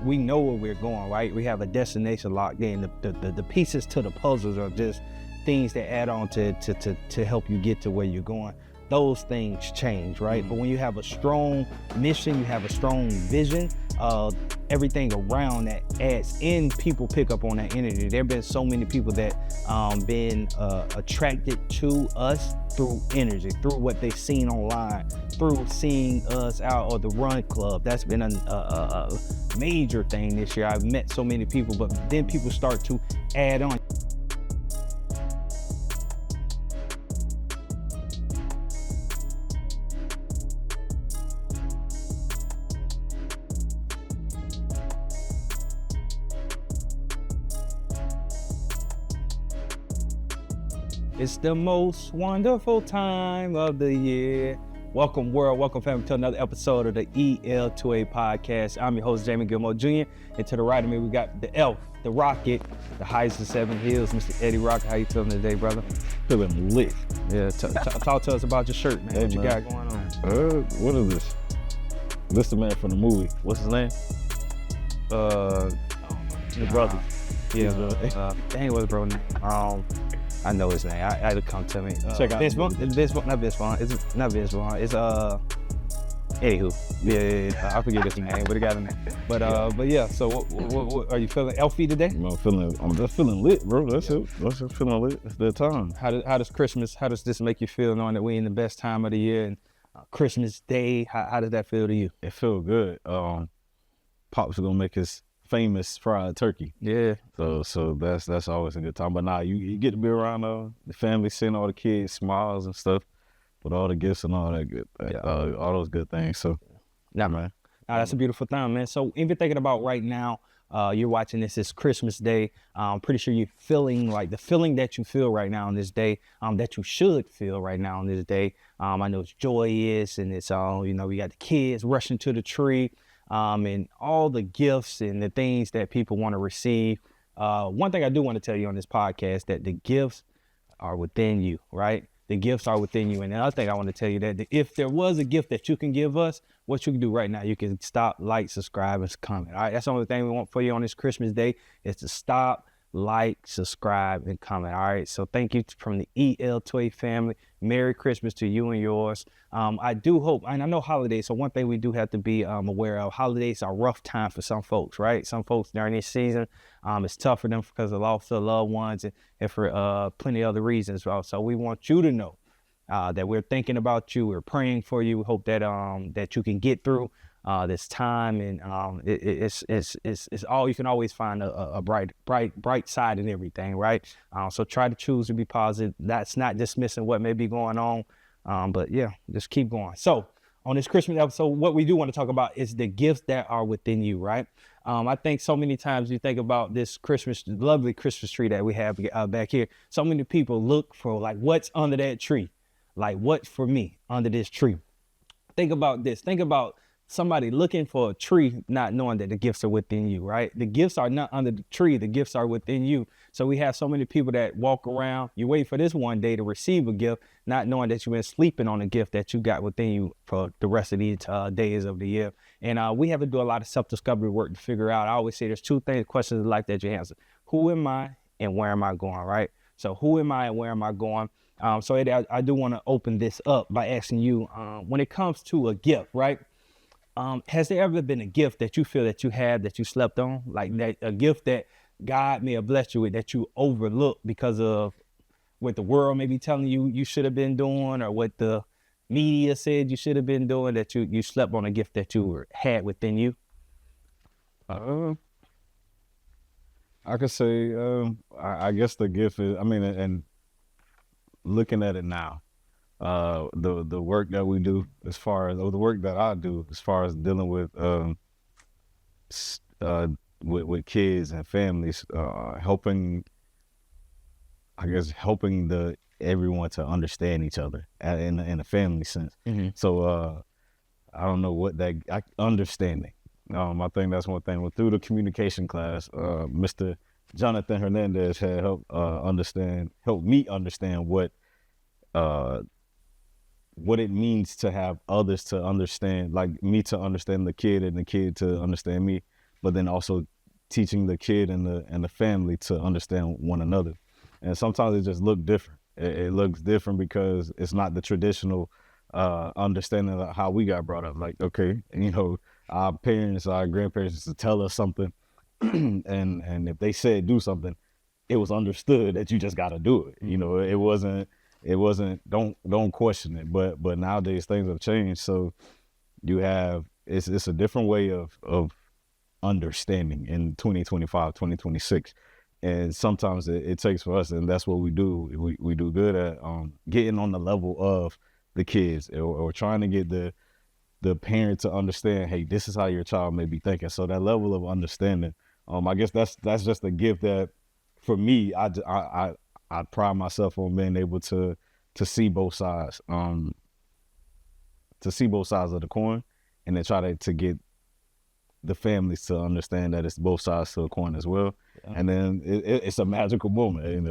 we know where we're going, right? We have a destination locked in. The pieces to the puzzles are just things that add on to help you get to where you're going. Those things change, right? But when you have a strong mission, you have a strong vision, everything around that adds in, people pick up on that energy. There have been so many people that been attracted to us through energy, through what they've seen online, through seeing us out or the run club. That's been a major thing this year. I've met so many people, but then people start to add on. It's the most wonderful time of the year. Welcome world, welcome family to another episode of the EL2A Podcast. I'm your host, Jamie Gilmore Jr. And to the right of me, we got the Elf, the Rocket, the highest of 7 hills, Mr. Eddie Rocket. How you feeling today, brother? Feeling lit. Yeah, talk to us about your shirt, man. Hey, what you man. got going on? What is this? This the man from the movie. What's his name? The brother. Yeah, dang, what's bro name? I know his name. It'll come to me. Check out Vince Vaughn. Not Vince Vaughn. It's not Vince Vaughn. It's anywho. Yeah. I forget his name, but it got a name. But yeah. So what are you feeling? Elfie today? I'm just feeling lit, bro. That's it. That's just feeling lit. It's that time. How does this make you feel knowing that we're in the best time of the year and Christmas Day? How does that feel to you? It feel good. Pops gonna make his famous fried turkey. Yeah. So that's always a good time. But nah, you get to be around the family, seeing all the kids smiles and stuff, with all the gifts and all that good, all those good things. So, yeah, man. That's a beautiful time, man. So even thinking about right now, you're watching this is Christmas Day. I'm pretty sure you're feeling like the feeling that you feel right now on this day, that you should feel right now on this day. I know it's joyous and it's all, we got the kids rushing to the tree. And all the gifts and the things that people want to receive. One thing I do want to tell you on this podcast, that the gifts are within you, right? The gifts are within you. And the other thing I want to tell you that if there was a gift that you can give us, what you can do right now, you can stop, like, subscribe, and comment. All right, that's the only thing we want for you on this Christmas Day is to stop, like, subscribe, and comment. All right, so thank you from the EL2A family. Merry Christmas to you and yours. I do hope, and I know holidays, so one thing we do have to be aware of, holidays are a rough time for some folks, right? Some folks during this season, it's tough for them because of loss of loved ones and for plenty of other reasons. So we want you to know that we're thinking about you, we're praying for you. We hope that that you can get through this time, and it's all, you can always find a bright side in everything, right? So try to choose to be positive. That's not dismissing what may be going on, but yeah, just keep going. So on this Christmas episode, what we do want to talk about is the gifts that are within you, right? I think so many times you think about this lovely Christmas tree that we have back here. So many people look for like, what's under that tree? Like, what's for me under this tree? Think about this. Think about somebody looking for a tree, not knowing that the gifts are within you, right? The gifts are not under the tree, the gifts are within you. So we have so many people that walk around, you wait for this one day to receive a gift, not knowing that you've been sleeping on a gift that you got within you for the rest of these days of the year. And we have to do a lot of self-discovery work to figure out. I always say there's two questions in life that you answer. Who am I and where am I going, right? So who am I and where am I going? So I do want to open this up by asking you, when it comes to a gift, right? Has there ever been a gift that you feel that you had that you slept on? Like that, a gift that God may have blessed you with that you overlooked because of what the world may be telling you should have been doing, or what the media said you should have been doing, that you slept on a gift that you had within you? I could say, I guess the gift is, and looking at it now, the work that we do, as far as, or the work that I do, as far as dealing with kids and families, helping everyone to understand each other in a family sense. Mm-hmm. So I don't know what that understanding. I think that's one thing. Well, through the communication class, Mr. Jonathan Hernandez had helped me understand what it means to have others to understand, like me to understand the kid and the kid to understand me. but then also teaching the kid and the family to understand one another. And sometimes it just look different. It looks different because it's not the traditional understanding of how we got brought up. Like, okay, our parents, our grandparents used to tell us something, and if they said do something, it was understood that you just got to do it. It wasn't don't question it. But nowadays things have changed, so it's a different way of understanding in 2025, 2026. And sometimes it takes for us, and that's what we do. We do good at getting on the level of the kids, or trying to get the parent to understand, hey, this is how your child may be thinking. So that level of understanding, I guess that's just a gift that, for me, I pride myself on being able to see both sides, of the coin, and then try to get the families to understand that it's both sides to the coin as well. Yeah. And then it's a magical moment,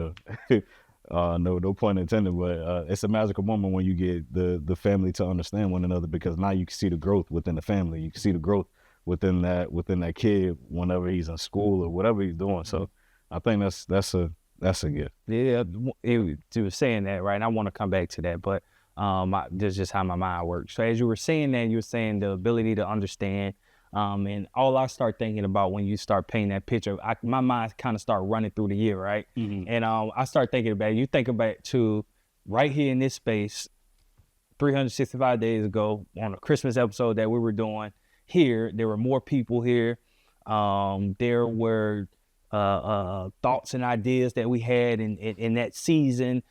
no pun intended, but it's a magical moment when you get the family to understand one another, because now you can see the growth within the family. You can see the growth within that kid whenever he's in school or whatever he's doing. So I think that's a gift. Yeah, you were saying that, right? And I want to come back to that, but that's just how my mind works. So as you were saying that, you were saying the ability to understand, and all I start thinking about when you start painting that picture, my mind kind of start running through the year, right? Mm-hmm. And I start thinking about it. You think about to right here in this space, 365 days ago on a Christmas episode that we were doing here, there were more people here. There were thoughts and ideas that we had in that season,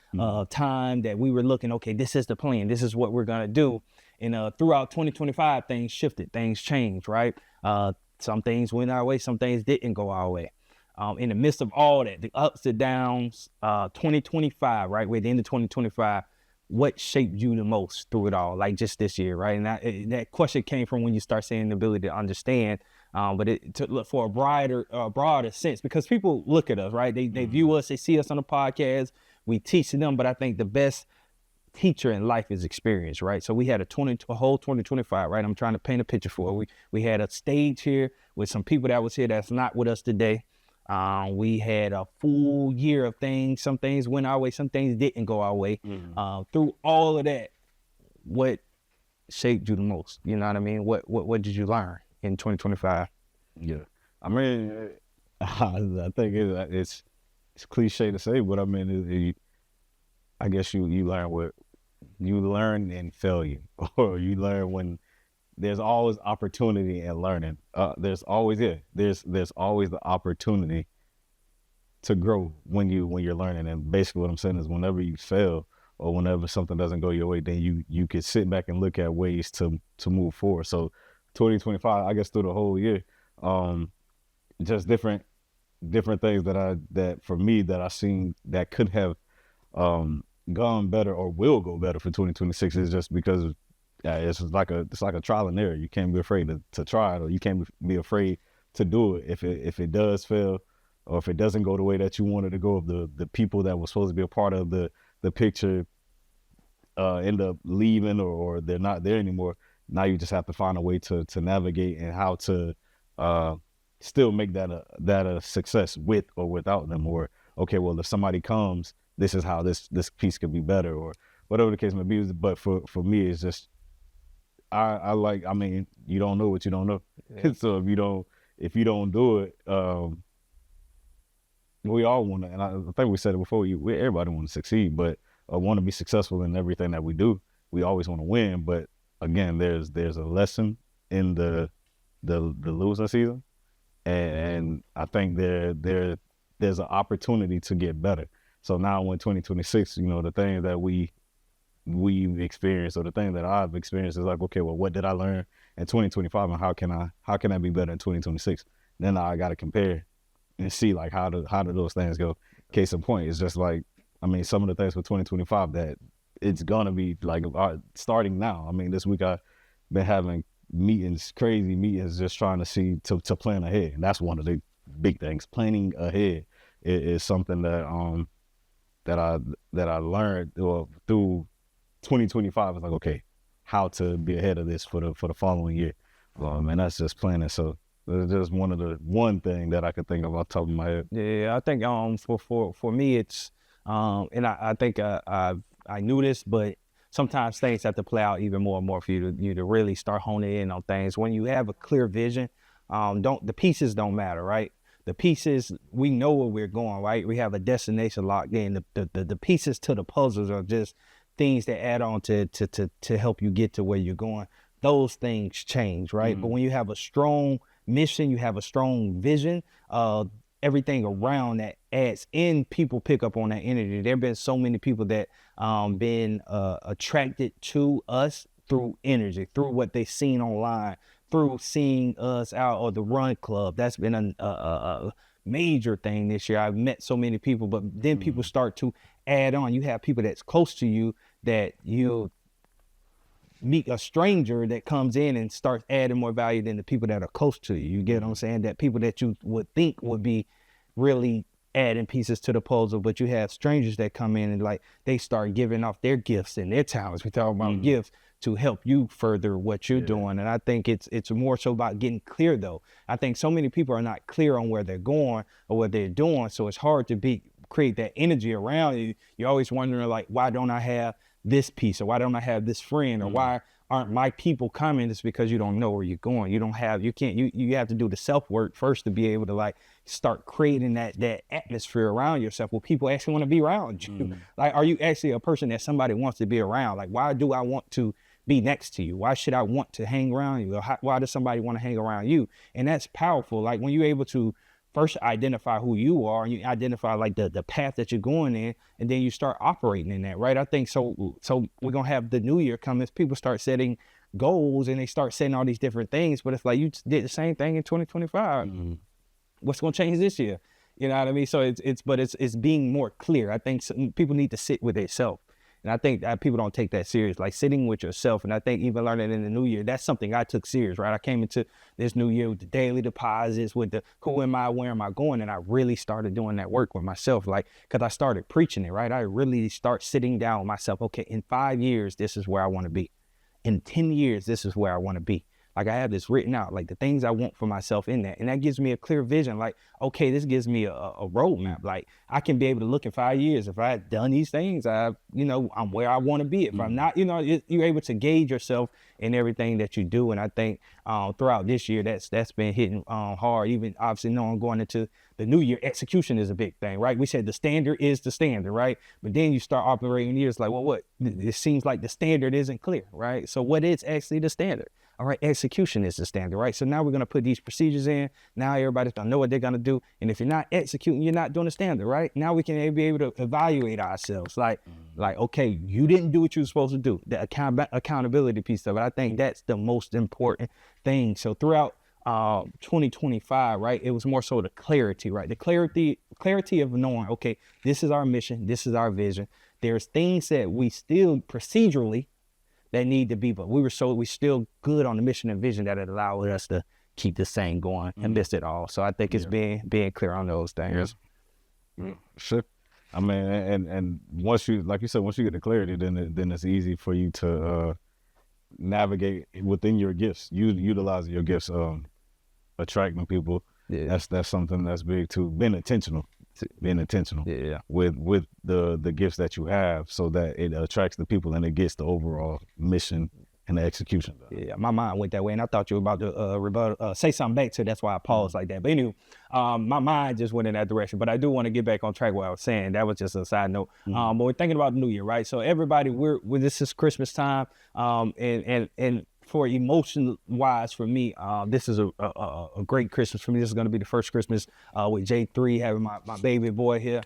time that we were looking, okay, this is the plan. This is what we're going to do. And throughout 2025, things shifted, things changed, right? Some things went our way, some things didn't go our way. In the midst of all that, the ups and downs, 2025, right? We're at the end of 2025. What shaped you the most through it all, like just this year, right? And that question came from when you start saying the ability to understand, but to look for a broader sense, because people look at us, right? They view us, they see us on the podcast, we teach them, but I think the best teacher in life is experience, right? So we had a whole 2025, right? I'm trying to paint a picture for it. We had a stage here with some people that was here that's not with us today. We had a full year of things. Some things went our way, some things didn't go our way. Through all of that, what shaped you the most? You know what I mean? What did you learn in 2025? Yeah, I mean, I think it's cliche to say, but I mean, I guess you learn in failure, or you learn when there's always opportunity in learning. There's always the opportunity to grow when you're learning. And basically what I'm saying is, whenever you fail or whenever something doesn't go your way, then you can sit back and look at ways to move forward. So 2025, I guess through the whole year, just different things that for me that I seen that could have gone better or will go better for 2026, is just because it's like a trial and error. You can't be afraid to try it, or you can't be afraid to do it. If it does fail, or if it doesn't go the way that you wanted to go, of the people that were supposed to be a part of the picture end up leaving, or they're not there anymore. Now you just have to find a way to navigate, and how to still make that a success with or without them. Or, okay, well, if somebody comes, this is how this piece could be better, or whatever the case may be. But for me, it's just, I mean, you don't know what you don't know. Yeah. So if you don't do it, we all want to, and I think we said it before, everybody want to succeed, but want to be successful in everything that we do. We always want to win, but again, there's a lesson in the losing season, and I think there's an opportunity to get better. So now in 2026, the things that we've experienced, or the thing that I've experienced, is like, okay, well, what did I learn in 2025, and how can I be better in 2026? Then I got to compare and see, like, how do those things go. Case in point, it's just like, I mean, some of the things for 2025 that it's gonna be like starting now. I mean, this week I've been having crazy meetings, just trying to see to plan ahead, and that's one of the big things. Planning ahead is something that I learned through 2025. It's like, okay, how to be ahead of this for the following year. And that's just planning. So That's just one thing that I could think of off the top of my head. Yeah, I think for me it's and I think I knew this, but sometimes things have to play out even more and more for you to really start honing in on things. When you have a clear vision, the pieces don't matter, right? The pieces, we know where we're going, right? We have a destination locked in. The pieces to the puzzles are just things that add on to help you get to where you're going. Those things change, right? Mm-hmm. But when you have a strong mission, you have a strong vision, everything around that adds in, people pick up on that energy. There have been so many people that been attracted to us through energy, through what they've seen online, through seeing us out or the run club. That's been a major thing this year. I've met so many people, but then people start to add on. You have people that's close to you that you'll meet a stranger that comes in and starts adding more value than the people that are close to you. You get what I'm saying? That people that you would think would be really adding pieces to the puzzle, but you have strangers that come in and like they start giving off their gifts and their talents. We talk about gifts to help you further what you're doing. And I think it's more so about getting clear though. I think so many people are not clear on where they're going or what they're doing. So it's hard to create that energy around you. You're always wondering like, why don't I have this piece, or why don't I have this friend, or why aren't my people coming? It's because you don't know where you're going. You have to do the self work first to be able to like start creating that atmosphere around yourself where people actually want to be around you. Like, are you actually a person that somebody wants to be around? Like, why do I want to be next to you? Why should I want to hang around you? Or why does somebody want to hang around you? And that's powerful. Like when you're able to first identify who you are, and you identify like the path that you're going in, and then you start operating in that, right? I think so we're gonna have the new year come as people start setting goals and they start setting all these different things, but it's like you did the same thing in 2025. What's gonna change this year? You know what I mean? So it's being more clear. I think people need to sit with themselves. And I think that people don't take that serious, like sitting with yourself. And I think even learning in the new year, that's something I took serious, right? I came into this new year with the daily deposits, with the who am I, where am I going? And I really started doing that work with myself, like, because I started preaching it, right? I really start sitting down with myself. Okay, in 5 years, this is where I want to be. In 10 years, this is where I want to be. Like I have this written out, like the things I want for myself in that. And that gives me a clear vision. Like, okay, this gives me a roadmap. Like I can be able to look in 5 years. If I had done these things, I'm where I want to be. If I'm not, you're able to gauge yourself in everything that you do. And I think throughout this year, that's been hitting hard. Even obviously knowing going into the new year, execution is a big thing, right? We said the standard is the standard, right? But then you start operating years like, well, what? It seems like the standard isn't clear, right? So what is actually the standard? All right, execution is the standard, right? So now we're going to put these procedures in. Now everybody's going to know what they're going to do. And if you're not executing, you're not doing the standard, right? Now we can be able to evaluate ourselves. Like, okay, you didn't do what you were supposed to do. The accountability piece of it. I think that's the most important thing. So throughout 2025, right, it was more so the clarity, right? The clarity of knowing, okay, this is our mission. This is our vision. There's things that we still procedurally that need to be, but we still good on the mission and vision that it allowed us to keep this thing going and miss it all. So I think it's being clear on those things. Yes. Sure. I mean, and once you, like you said, once you get the clarity, then it's easy for you to navigate within your gifts, utilizing your gifts, attracting people. Yeah. That's something that's big too. Being intentional. With the gifts that you have, so that it attracts the people and it gets the overall mission and the execution done. Yeah, my mind went that way, and I thought you were about to say something back to it. That's why I paused like that. But anyway, my mind just went in that direction. But I do want to get back on track what I was saying. That was just a side note. But we're thinking about the new year, right? So everybody, this is Christmas time, and for emotion wise, for me, this is a great Christmas for me. This is going to be the first Christmas with J3, having my baby boy here.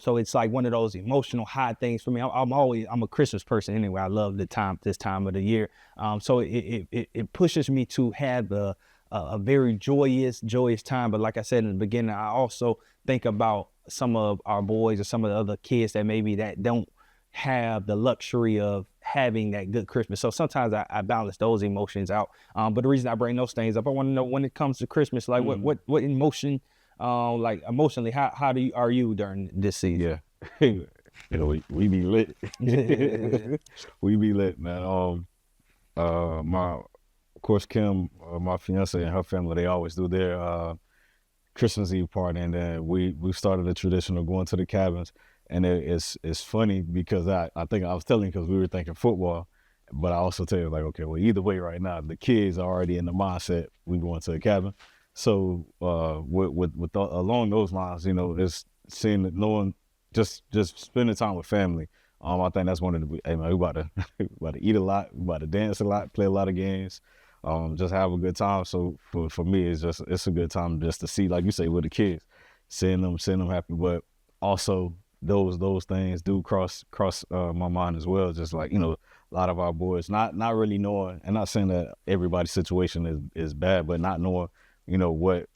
So it's like one of those emotional high things for me. I'm a Christmas person anyway. I love this time of the year. So it pushes me to have a very joyous time. But like I said in the beginning, I also think about some of our boys or some of the other kids that maybe that don't have the luxury of having that good Christmas. So sometimes I balance those emotions out. But the reason I bring those things up, I want to know when it comes to Christmas, like what emotion, like emotionally, how are you during this season? Yeah, we be lit. We be lit, man. course, Kim, my fiance and her family, they always do their Christmas Eve party, and then we started a tradition of going to the cabins. And it's funny because I think I was telling you because we were thinking football, but I also tell you like, okay, well, either way right now, the kids are already in the mindset we going to a cabin. So along those lines, you know, it's seeing that knowing just spending time with family. I think that's one of the, hey man, we about to eat a lot, we about to dance a lot, play a lot of games, just have a good time. So for me, it's a good time just to see, like you say, with the kids, seeing them happy, but also those things do cross my mind as well. Just like, you know, a lot of our boys not really knowing, and not saying that everybody's situation is bad, but not knowing, you know, what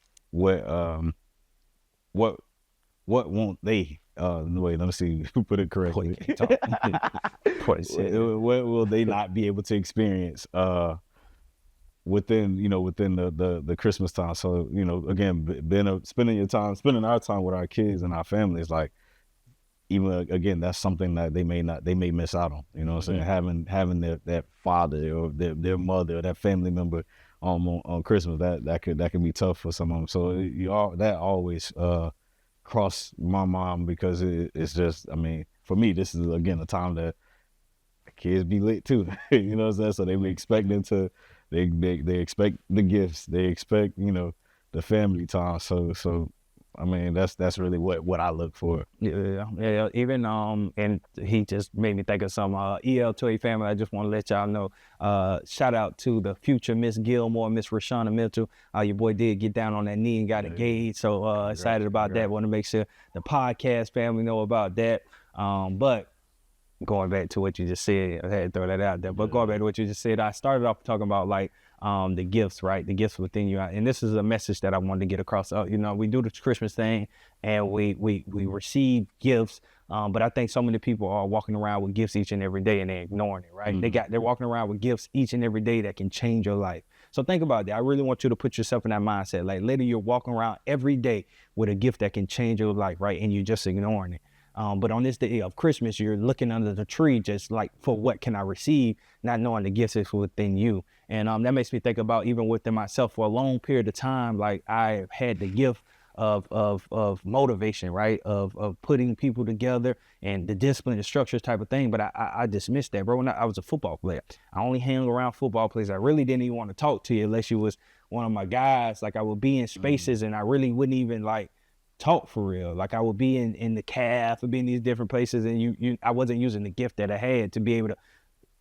won't they? Wait, let me see who put it correctly. What will they not be able to experience within the Christmas time? So, you know, again, spending our time with our kids and our families, like, even again, that's something that they may miss out on. You know what I'm saying? Having that father or their mother or that family member on Christmas, that could be tough for some of them. So that always crossed my mind, because it's just, I mean, for me, this is again a time that kids be lit too. You know what I'm saying? So they be expecting they expect the gifts, they expect, you know, the family time. So I mean, that's really what I look for. Yeah. Even and he just made me think of some EL2A family. I just want to let y'all know. Shout out to the future Miss Gilmore, Miss Rashana Mitchell. Your boy did get down on that knee and got engaged. So excited about that. Want to make sure the podcast family know about that. But going back to what you just said, I had to throw that out there. But going back to what you just said, I started off talking about like the gifts, right? The gifts within you. And this is a message that I wanted to get across. You know, we do the Christmas thing and we receive gifts. But I think so many people are walking around with gifts each and every day and they're ignoring it, right? They're walking around with gifts each and every day that can change your life. So think about that. I really want you to put yourself in that mindset. Like, later you're walking around every day with a gift that can change your life, right? And you're just ignoring it. But on this day of Christmas, you're looking under the tree, just like, for what can I receive, not knowing the gifts is within you. And that makes me think about, even within myself, for a long period of time, like, I had the gift of motivation, right? Of putting people together and the discipline, the structures type of thing. But I dismissed that, bro. When I was a football player, I only hung around football players. I really didn't even want to talk to you unless you was one of my guys. Like, I would be in spaces and I really wouldn't even like talk for real. Like, I would be in the calf, would be in these different places, and I wasn't using the gift that I had to be able to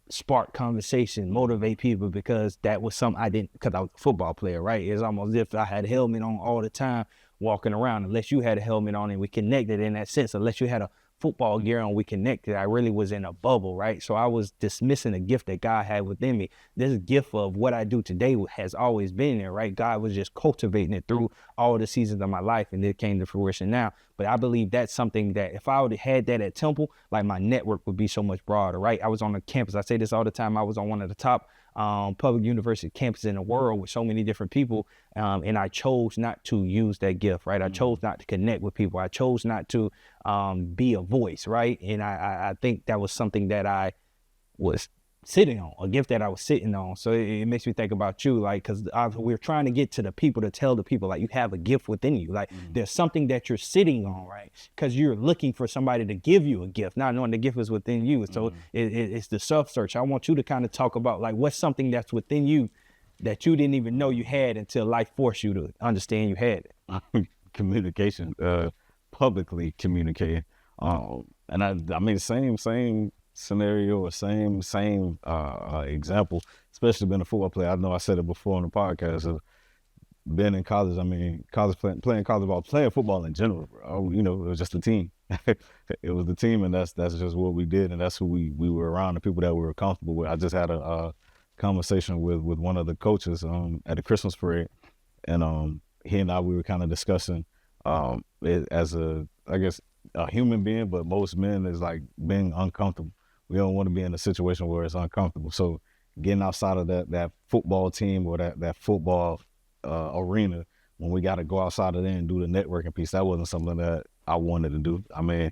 spark conversation, motivate people, because that was something I didn't, because I was a football player, right? It's almost as if I had a helmet on all the time walking around. Unless you had a helmet on and we connected in that sense, unless you had a football gear on, we connected. I really was in a bubble, right? So I was dismissing the gift that God had within me. This gift of what I do today has always been there, right? God was just cultivating it through all the seasons of my life, and it came to fruition now. But I believe that's something that if I would have had that at Temple, like, my network would be so much broader, right? I was on the campus. I say this all the time. I was on one of the top public university campuses in the world with so many different people, and I chose not to use that gift, right? I chose not to connect with people. I chose not to be a voice, right? And I think that was something that I was sitting on, a gift that I was sitting on. So it makes me think about you, like, because we're trying to get to the people, to tell the people, like, you have a gift within you. Like, there's something that you're sitting on, right? Because you're looking for somebody to give you a gift, not knowing the gift is within you. So it's the self-search. I want you to kind of talk about, like, what's something that's within you that you didn't even know you had until life forced you to understand you had it. Communication, publicly communicating. And I mean, same scenario or same example, especially being a football player. I know I said it before on the podcast. Being in college, I mean, playing college ball, playing football in general, bro, you know, it was just a team. It was the team, and that's just what we did, and that's who we were around, the people that we were comfortable with. I just had a conversation with one of the coaches at a Christmas parade, and he and we were kind of discussing it as a human being, but most men is like being uncomfortable. We don't want to be in a situation where it's uncomfortable. So getting outside of that football team or that football arena, when we got to go outside of there and do the networking piece, that wasn't something that I wanted to do. I mean,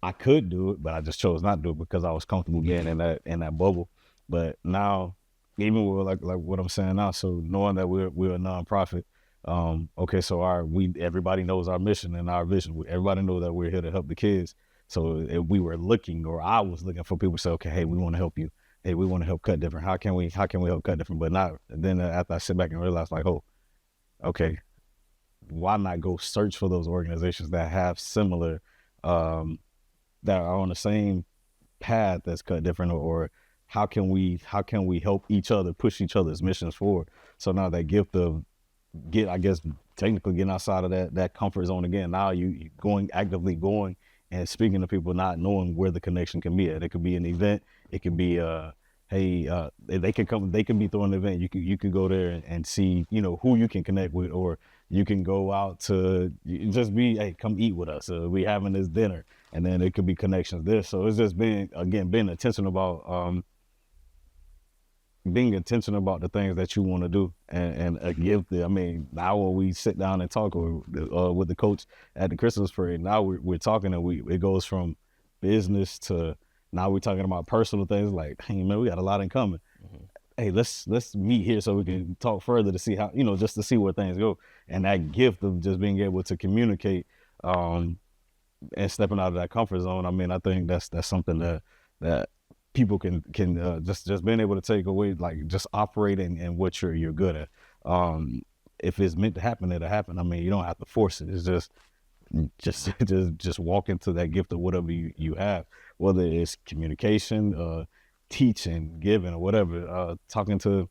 I could do it, but I just chose not to do it because I was comfortable being in that bubble. But now even with like what I'm saying now. So knowing that we're a nonprofit, okay, so everybody knows our mission and our vision. Everybody knows that we're here to help the kids. So if we were looking, or I was looking for people to say, okay, hey, we want to help you. Hey, we want to help cut different. How can we help cut different? But not then after I sit back and realize like, oh, okay, why not go search for those organizations that have similar, that are on the same path that's cut different, or how can we help each other push each other's missions forward? So now that gift of technically getting outside of that comfort zone again. Now you actively going and speaking to people, not knowing where the connection can be at. It could be an event. It could be hey, they can be throwing an event. You can go there and see, who you can connect with, or you can go out to just be, hey, come eat with us. We having this dinner, and then it could be connections there. So it's just being intentional about the things that you want to do, and a gift. I mean, now when we sit down and talk with the coach at the Christmas parade, now we're talking, and it goes from business to now we're talking about personal things. Like, hey man, we got a lot in common. Mm-hmm. Hey, let's meet here so we can talk further to see how, just to see where things go. And that gift of just being able to communicate and stepping out of that comfort zone. I mean, I think that's something that people can just being able to take away, like just operating in what you're good at. If it's meant to happen, it'll happen. I mean, you don't have to force it. It's just walk into that gift of whatever you have, whether it's communication, teaching, giving, or whatever. Talking to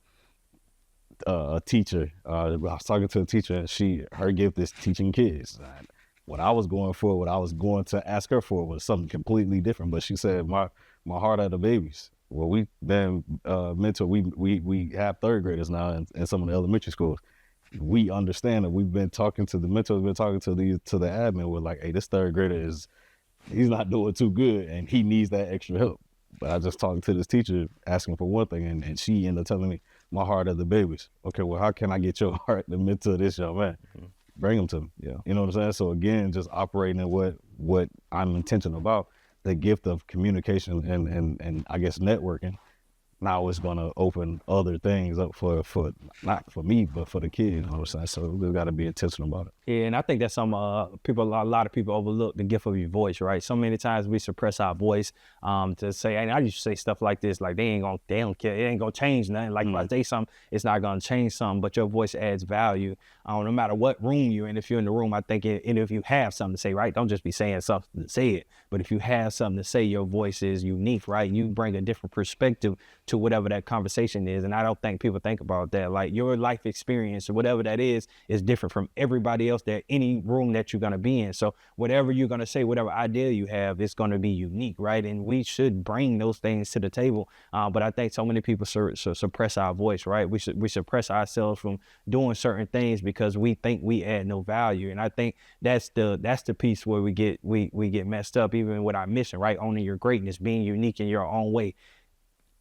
a teacher, I was talking to a teacher, and her gift is teaching kids. What I was going for, what I was going to ask her for, was something completely different. But she said, my heart at the babies. Well, we then mentor. We have third graders now in some of the elementary schools. We understand that we've been talking to the mentors, been talking to the admin. We're like, hey, this third grader he's not doing too good, and he needs that extra help. But I just talked to this teacher asking for one thing, and she ended up telling me, my heart at the babies. Okay, well, how can I get your heart to mentor this young man? Mm-hmm. Bring him to me. Yeah, you know what I'm saying? So again, just operating in what I'm intentional about, the gift of communication and I guess networking. Now it's gonna open other things up for not for me, but for the kid. You know what I'm saying? So we've got to be intentional about it. Yeah, and I think that's some a lot of people overlook the gift of your voice, right? So many times we suppress our voice to say, and I used to say stuff like this, like they don't care, it ain't gonna change nothing. Like if I say something, it's not gonna change something, but your voice adds value. No matter what room you're in, if you're in the room, I think, and if you have something to say, right? Don't just be saying something to say it, but if you have something to say, your voice is unique, right? You bring a different perspective to whatever that conversation is. And I don't think people think about that. Like your life experience or whatever that is different from everybody else that any room that you're going to be in. So whatever you're going to say, whatever idea you have, it's going to be unique, right? And we should bring those things to the table. But I think so many people suppress our voice, right? We suppress ourselves from doing certain things because we think we add no value. And I think that's the piece where we get messed up, even with our mission, right? Owning your greatness, being unique in your own way.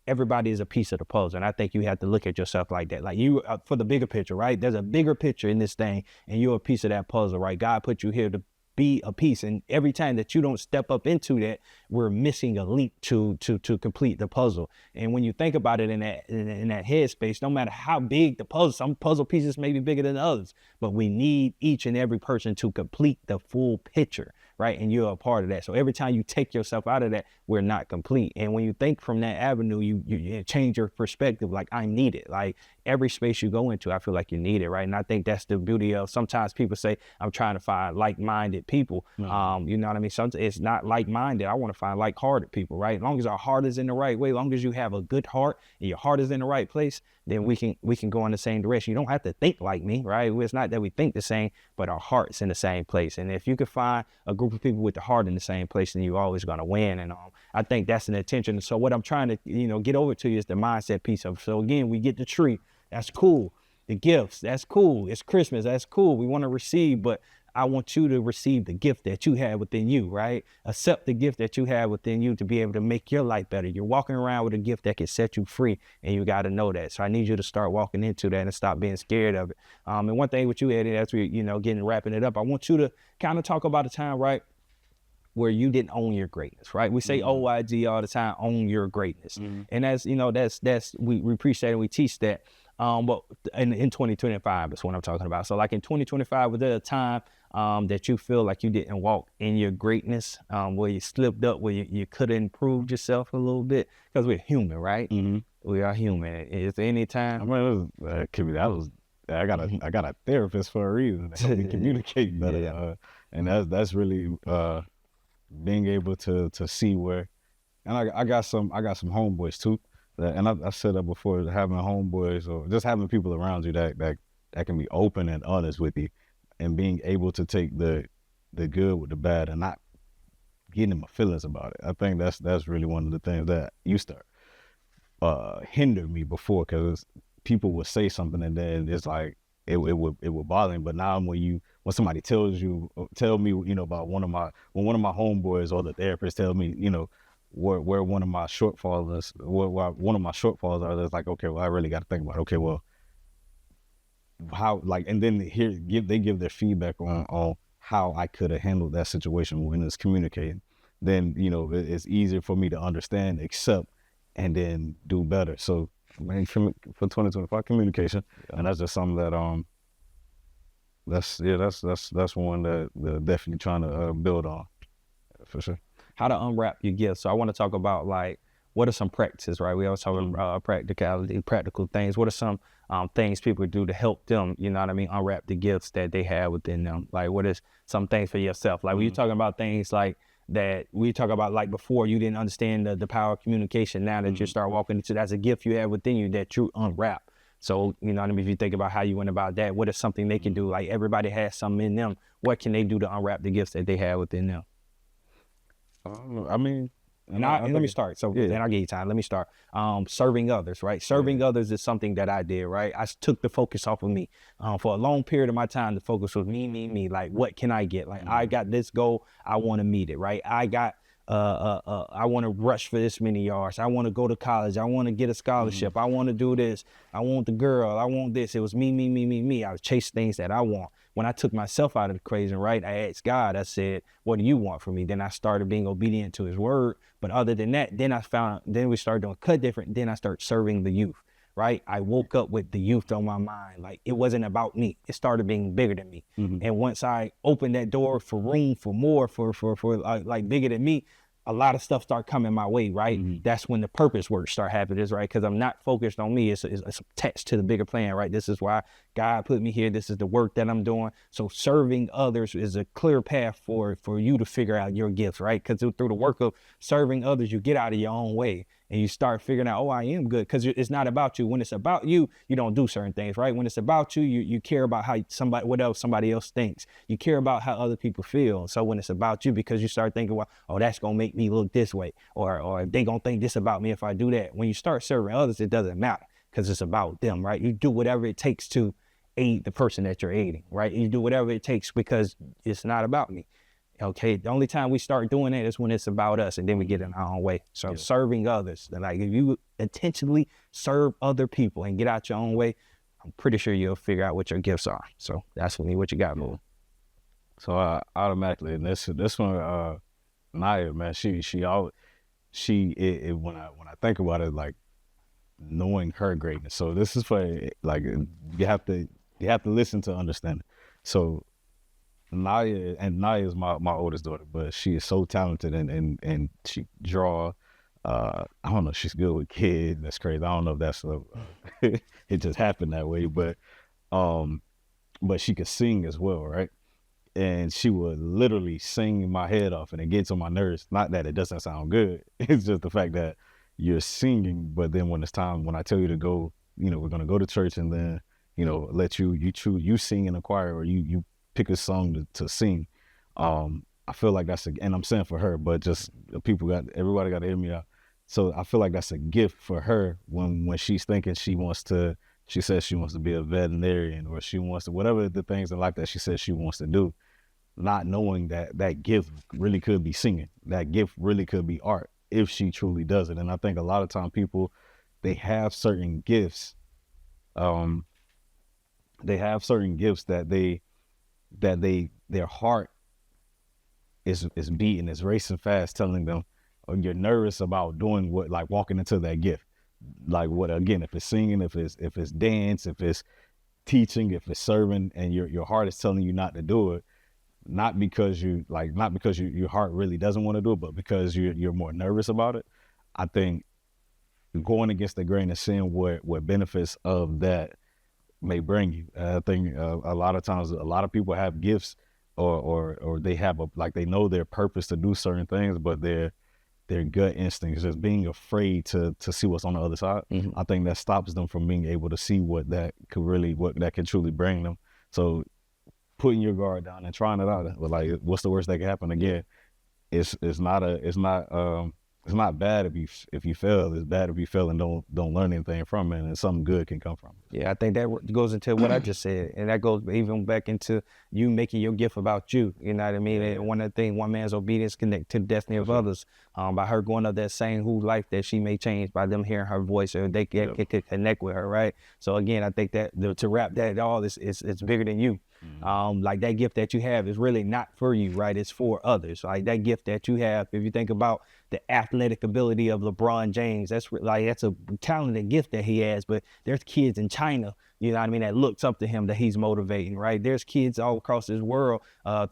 Everybody is a piece of the puzzle. And I think you have to look at yourself like that. Like you, for the bigger picture, right? There's a bigger picture in this thing and you're a piece of that puzzle, right? God put you here to be a piece. And every time that you don't step up into that, we're missing a link to complete the puzzle. And when you think about it in that headspace, no matter how big the puzzle, some puzzle pieces may be bigger than others, but we need each and every person to complete the full picture, right? And you're a part of that. So every time you take yourself out of that, we're not complete. And when you think from that avenue, you change your perspective. Like, I need it. Like every space you go into, I feel like you need it, right? And I think that's the beauty of, sometimes people say, I'm trying to find like-minded people. Mm-hmm. You know what I mean? Sometimes it's not like-minded. I want to find like-hearted people, right? As long as our heart is in the right way, as long as you have a good heart and your heart is in the right place, then we can go in the same direction. You don't have to think like me, right? It's not that we think the same, but our heart's in the same place. And if you can find a group of people with the heart in the same place, then you're always going to win. And I think that's an intention. So what I'm trying to, get over to you is the mindset piece of, so again, we get the tree. That's cool. The gifts, that's cool. It's Christmas, that's cool. We want to receive, but I want you to receive the gift that you have within you, right? Accept the gift that you have within you to be able to make your life better. You're walking around with a gift that can set you free, and you got to know that. So I need you to start walking into that and stop being scared of it. And one thing with you, Eddie, as we, wrapping it up, I want you to kind of talk about a time, right, where you didn't own your greatness, right? We say OYG all the time, own your greatness. And that's, we appreciate it, we teach that. But in 2025 is what I'm talking about. So like in 2025, was there a time that you feel like you didn't walk in your greatness, where you slipped up, where you could have improved yourself a little bit? Because we're human, right? We are human. Is there any time? I mean, I got a therapist for a reason to help me communicate better. And that's really being able to see where, and I got some homeboys too. And I said that before, having homeboys or just having people around you that can be open and honest with you, and being able to take the good with the bad and not getting in my feelings about it. I think that's really one of the things that used to hinder me before, because people would say something and then it's like it would bother me. But now when somebody tell me about when one of my homeboys or the therapist tell me where one of my shortfalls is, where one of my shortfalls are, it's like, okay, well, I really got to think about it. Okay, well, how, like, and then they give their feedback on how I could have handled that situation when it's communicating. Then it's easier for me to understand, accept, and then do better. So, man, for 2025 communication, and that's just something that that's one that definitely trying to build on, for sure. How to unwrap your gifts. So I want to talk about, like, what are some practices, right? We always talk about practicality, practical things. What are some things people do to help them, unwrap the gifts that they have within them? Like, what is some things for yourself? Like, when you're talking about things like that, we talk about, like, before you didn't understand the power of communication. Now that you start walking into, that's a gift you have within you that you unwrap. So, if you think about how you went about that, what is something they can do? Like, everybody has something in them. What can they do to unwrap the gifts that they have within them? I mean, let me start. So then I'll give you time. Let me start. Serving others, right? Serving others is something that I did, right? I took the focus off of me. For a long period of my time, the focus was me. Like, what can I get? Like, I got this goal. I want to meet it, right? I got, I want to rush for this many yards. I want to go to college. I want to get a scholarship. I want to do this. I want the girl. I want this. It was me. I was chasing things that I want. When I took myself out of the equation, right, I asked God, I said, what do you want from me? Then I started being obedient to his word. But other than that, then we started doing cut different. Then I started serving the youth, right? I woke up with the youth on my mind. Like, it wasn't about me. It started being bigger than me. And once I opened that door for room for more, for like bigger than me, a lot of stuff start coming my way, right? That's when the purpose work start happening, right? Because I'm not focused on me. It's attached to the bigger plan, right? This is why God put me here. This is the work that I'm doing. So serving others is a clear path for you to figure out your gifts, right? Because through the work of serving others, you get out of your own way and you start figuring out, oh, I am good. Because it's not about you. When it's about you, you don't do certain things, right? When it's about you, you care about how somebody else thinks. You care about how other people feel. So when it's about you, because you start thinking, well, oh, that's going to make me look this way, or they going to think this about me if I do that. When you start serving others, it doesn't matter because it's about them, right? You do whatever it takes to aid the person that you're aiding, right? You do whatever it takes because it's not about me. Okay, the only time we start doing that is when it's about us, and then we get in our own way. So serving others, like, if you intentionally serve other people and get out your own way, I'm pretty sure you'll figure out what your gifts are. So that's for me. What you got, Lou? So automatically, and this one, Naya, man, when I think about it, like, knowing her greatness. So this is for, like, you have to listen to understand it. So Naya is my oldest daughter, but she is so talented and she draw. I don't know, she's good with kids. That's crazy. I don't know if that's it just happened that way, but she could sing as well, right? And she would literally sing my head off, and it gets on my nerves. Not that it doesn't sound good. It's just the fact that you're singing, but then when it's time, when I tell you to go, we're gonna go to church, and then let you choose, you sing in a choir, or you pick a song to sing. I feel like and I'm saying for her, but just everybody got to hear me out. So I feel like that's a gift for her when she's thinking she says she wants to be a veterinarian, or she wants to, whatever the things in life that she says she wants to do, not knowing that gift really could be singing. That gift really could be art if she truly does it. And I think a lot of time people, they have certain gifts. They have certain gifts that their heart is beating, is racing fast, telling them, oh, you're nervous about doing what, like walking into that gift. Like what, again, if it's singing, if it's dance, if it's teaching, if it's serving, and your heart is telling you not to do it, not because your heart really doesn't want to do it, but because you're more nervous about it. I think going against the grain of sin, what benefits of that may bring you. I think a lot of times, a lot of people have gifts or they have they know their purpose to do certain things, but their gut instincts, just being afraid to see what's on the other side. I think that stops them from being able to see what that could truly bring them. So putting your guard down and trying it out, like, what's the worst that can happen? Again, it's not bad if you fail. It's bad if you fail and don't learn anything from it, and something good can come from it. Yeah, I think that goes into what I just said, and that goes even back into you making your gift about you. You know what I mean? And one of the things, one man's obedience connect to the destiny of others. By her going up that same whose life that she may change by them hearing her voice, or they can connect with her, right? So again, I think that to wrap that all is it's bigger than you. Like that gift that you have is really not for you, right? It's for others. Like that gift that you have, if you think about the athletic ability of LeBron James, that's a talented gift that he has, but there's kids in China, you know what I mean, that looks up to him, that he's motivating, right? There's kids all across this world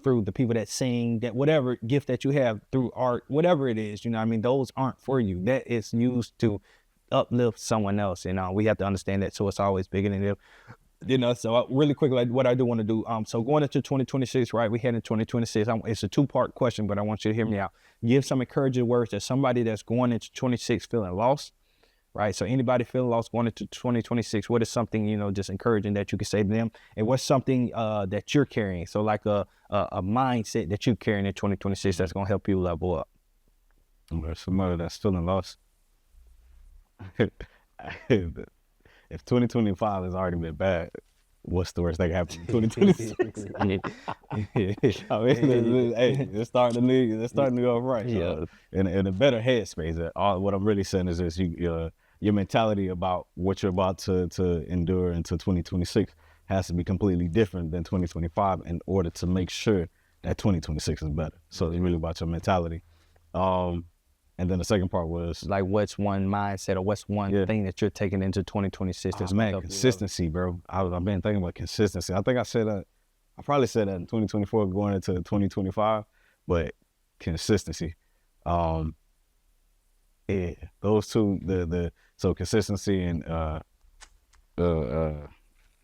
through the people that sing, that whatever gift that you have through art, whatever it is, you know what I mean, those aren't for you. That is used to uplift someone else, and we have to understand that, so it's always bigger than them. You know, so really quickly, like what I do want to do, so going into 2026, right, we head in 2026, it's a two-part question, but I want you to hear me out. Give some encouraging words to somebody that's going into 26 feeling lost, right? So anybody feeling lost going into 2026, what is something, you know, just encouraging that you can say to them? And what's something that you're carrying? So like a mindset that you're carrying in 2026 that's going to help you level up. Somebody that's feeling lost. If 2025 has already been bad, what's the worst that can happen in 2026? I mean, hey, it's starting to go right. So in a better headspace. What I'm really saying is this: your mentality about what you're about to endure into 2026 has to be completely different than 2025 in order to make sure that 2026 is better. So it's really about your mentality. And then the second part was like, what's one mindset or what's one thing that you're taking into 2026? Consistency, bro. I've been thinking about consistency. I think I said that. I probably said that in 2024 going into 2025, but consistency. Those two. So consistency and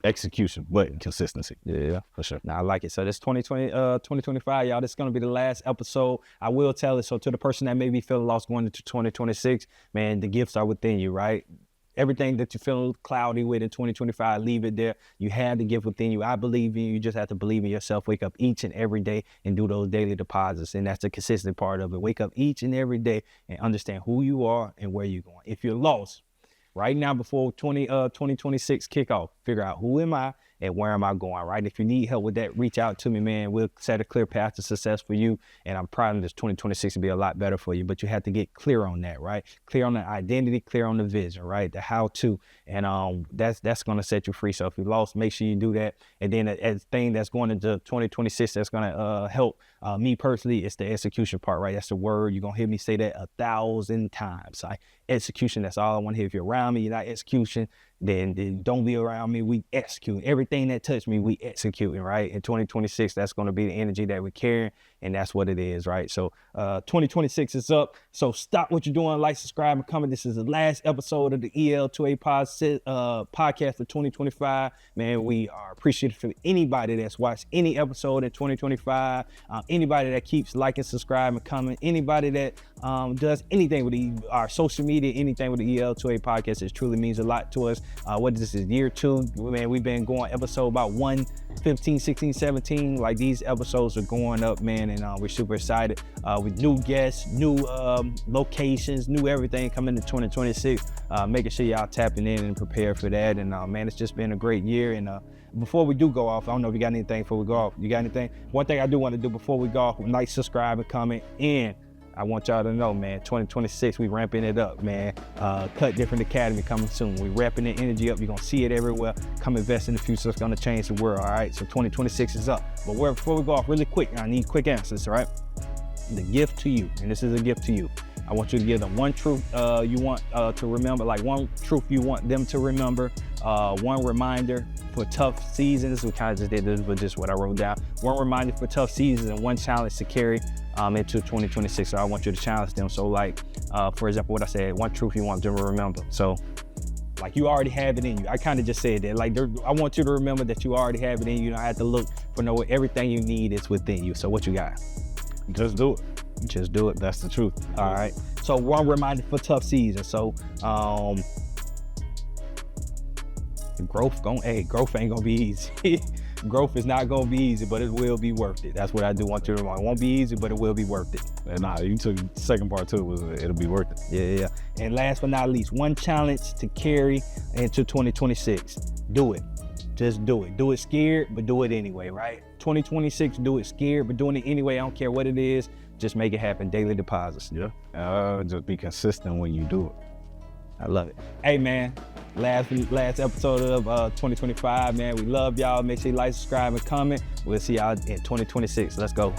execution, but consistency. Yeah, for sure. Now I like it. So this 2025, y'all, this is going to be the last episode. I will tell it. So to the person that may be feeling lost going into 2026, man, the gifts are within you, right? Everything that you feel cloudy with in 2025, leave it there. You have the gift within you. I believe in you. You just have to believe in yourself. Wake up each and every day and do those daily deposits. And that's the consistent part of it. Wake up each and every day and understand who you are and where you're going. If you're lost, right now, before 2026 kickoff, figure out who am I and where am I going, right? If you need help with that, reach out to me, man. We'll set a clear path to success for you. And I'm proud of this 2026 to be a lot better for you. But you have to get clear on that, right? Clear on the identity, clear on the vision, right? The how-to. And that's going to set you free. So if you're lost, make sure you do that. And then a thing that's going into 2026 that's going to help me personally, it's the execution part, right? That's the word. You're going to hear me say that 1,000 times. Like, execution, that's all I want to hear. If you're around me, you're not execution, then don't be around me. We execute. Everything that touched me, we executing, right? In 2026, that's going to be the energy that we're carrying, and that's what it is, right? So 2026 is up. So stop what you're doing, like, subscribe, and comment. This is the last episode of the EL2A Podcast for 2025. Man, we are appreciative for anybody that's watched any episode in 2025, anybody that keeps liking, subscribing, comment, anybody that does anything with our social media, anything with the EL2A Podcast. It truly means a lot to us. What is this? Is year 2? Man, we've been going episode about 1, 15, 16, 17. Like, these episodes are going up, man, and we're super excited with new guests, new locations, new everything coming to 2026. Making sure y'all tapping in and prepare for that. And man, it's just been a great year. And before we do go off, I don't know if you got anything before we go off. You got anything? One thing I do want to do before we go off, like, subscribe, and comment. And I want y'all to know, man, 2026, we ramping it up, man. Cut Different Academy coming soon. We ramping the energy up. You're going to see it everywhere. Come invest in the future. It's going to change the world, all right? So 2026 is up. But before we go off really quick, I need quick answers, all right? the gift to you, and this is a gift to you. I want you to give them one truth you want to remember, like one truth you want them to remember, one reminder for tough seasons. We kind of just did this, but just what I wrote down. One reminder for tough seasons and one challenge to carry into 2026. So I want you to challenge them. So like, for example, what I said, one truth you want them to remember. So like you already have it in you. I kind of just said that. Like I want you to remember that you already have it in you. You don't have to look for everything you need is within you. So what you got? Just do it. Just do it. That's the truth. All right. So one reminder for tough season. So growth ain't gonna be easy. Growth is not gonna be easy, but it will be worth it. That's what I do want you to remember. It won't be easy, but it will be worth it. And you took the second part too, was it'll be worth it. Yeah. And last but not least, one challenge to carry into 2026. Do it. Just do it. Do it scared, but do it anyway, right? 2026, do it scared, but doing it anyway. I don't care what it is. Just make it happen. Daily deposits. Yeah. Just be consistent when you do it. I love it. Hey, man. Last episode of 2025, man. We love y'all. Make sure you like, subscribe, and comment. We'll see y'all in 2026. Let's go.